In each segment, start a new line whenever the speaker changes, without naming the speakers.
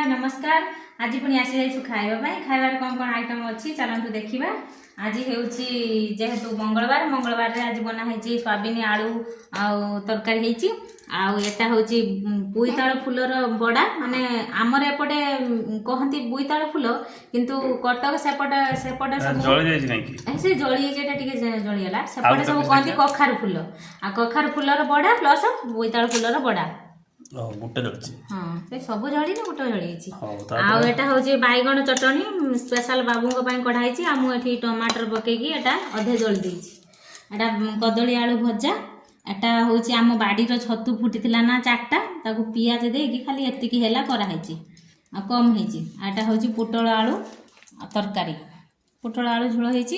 नमस्कार। आज पुणी आसी जाइछु खाइबा खाइबार कौन कौन आइटम अच्छी चलतु देखा। आज हेउची जेहेतु मंगलवार मंगलवार रे आज बना है सोयाबीन आलू तरकारी होती आटा हूँ बोईताल फूलर बड़ा माने आमर एपटे कहती बोईताल फूल किंतु कटक सेपटे सेपटे सब से जली जलीगला सेपटे सब कहती कखार फूल आ कखार फूलर बड़ा प्लस बोईताल फूलर बड़ा हाँ से सब जड़ी गोटे जड़ी आटा हूँ बैगण चटनी स्पेशल बाबू कढ़ाई आमुठी टमाटर पकईकी अधे जली देटा कदली आलू भजा एटा हूँ आम बाड़ीर छतु फुटी ना चार्टा ताकू पियाज देकी खाली एतिकी है कराई कम होटा हूँ पोटल आलू तरकारी पोटल आलू झोल होती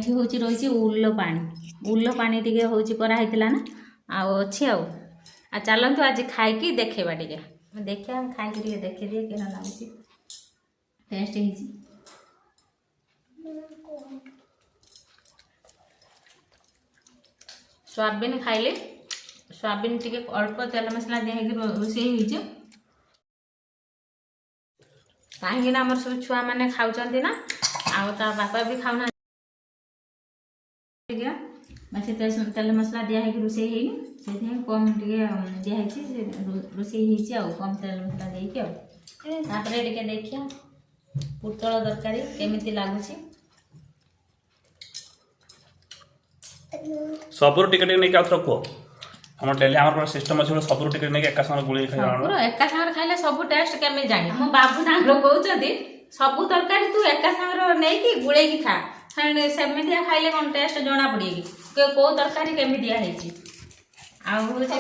हूँ रही उल्ल पानी टे हूँ कराई ना अच्छी आ चलतु आज खाई देखा टे देखा खाई देखे दिए क्या लगुच टेस्ट सोयाबीन खाइले सोयाबीन टे अल्प तेल मसला दिखाई रोषे कहीं आम सब छुआ मैंने खाऊँ ना आ बापा भी खाऊना बाकी तेल मसला दिखाई रोषे से कम टे दिखाई रोषे कम तेल मसला देपर देखिए पोटल तरकारी केमी लगुच
सबुर टिके नहीं क्या रखो हम डेली हमर सिस्टम अछि सबुर टिके नहीं एका संग गुळी खाइ
सबुर एका संग खाइले सब टेस्ट केमे जानी मो बाबू ना रो कहउछथि सब तरकारी तू एका संग नै कि गुळे की खा सेमितिया खाइले कोन टेस्ट जणा पड़ी कि को तरकारी केमी दिया हेछि आ होछि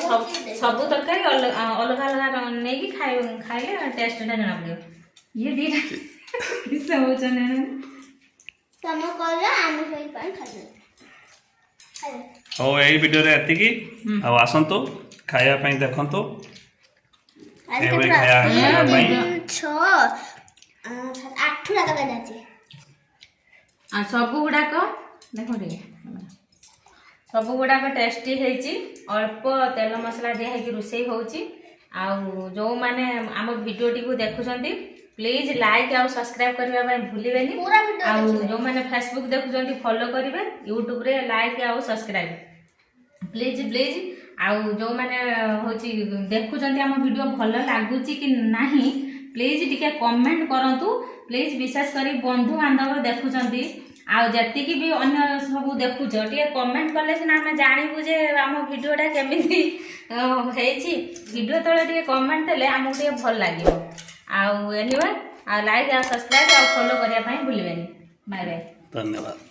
सब तरकारी अलग अलग नै कि खाइले टेस्ट ना जणा पड़ी ये दीटा किस हो जने
सम कला आम सही पान खाले
हो यही वीडियो रे एति की आ आसंतो खाया पई देखंतो ए खाया पई
6 8 टाका दाची
आ सब गुडा को देखो रे सब गुडा को टेस्टी हेची अल्प तेल मसला दिया है कि रोसई होची आ जो माने हम वीडियो टी को देखुछंती प्लीज लाइक और सब्सक्राइब करबा भूलिबेनी आ जो माने फेसबुक देखुछंती फॉलो करिवे यूट्यूब रे लाइक और सब्सक्राइब प्लीज प्लीज आ जो माने होची देखुछंती हम वीडियो भल लागुची कि नाही प्लीज टिके कमेंट करंतु प्लीज विशेष करी बंधु बांधव देखुछंती आ जति की भी अन्य सब देखुछ टिके कमेंट करले सिना हम जानिबु जे हम वीडियोटा केमिति हेछि वीडियो तळे टिके कमेंट देले हमहु टिके भल लागियो आ एनीवे आ लाइक आ सब्सक्राइब आ फॉलो करिया पई भूलिबेनी बाय बाय
धन्यवाद।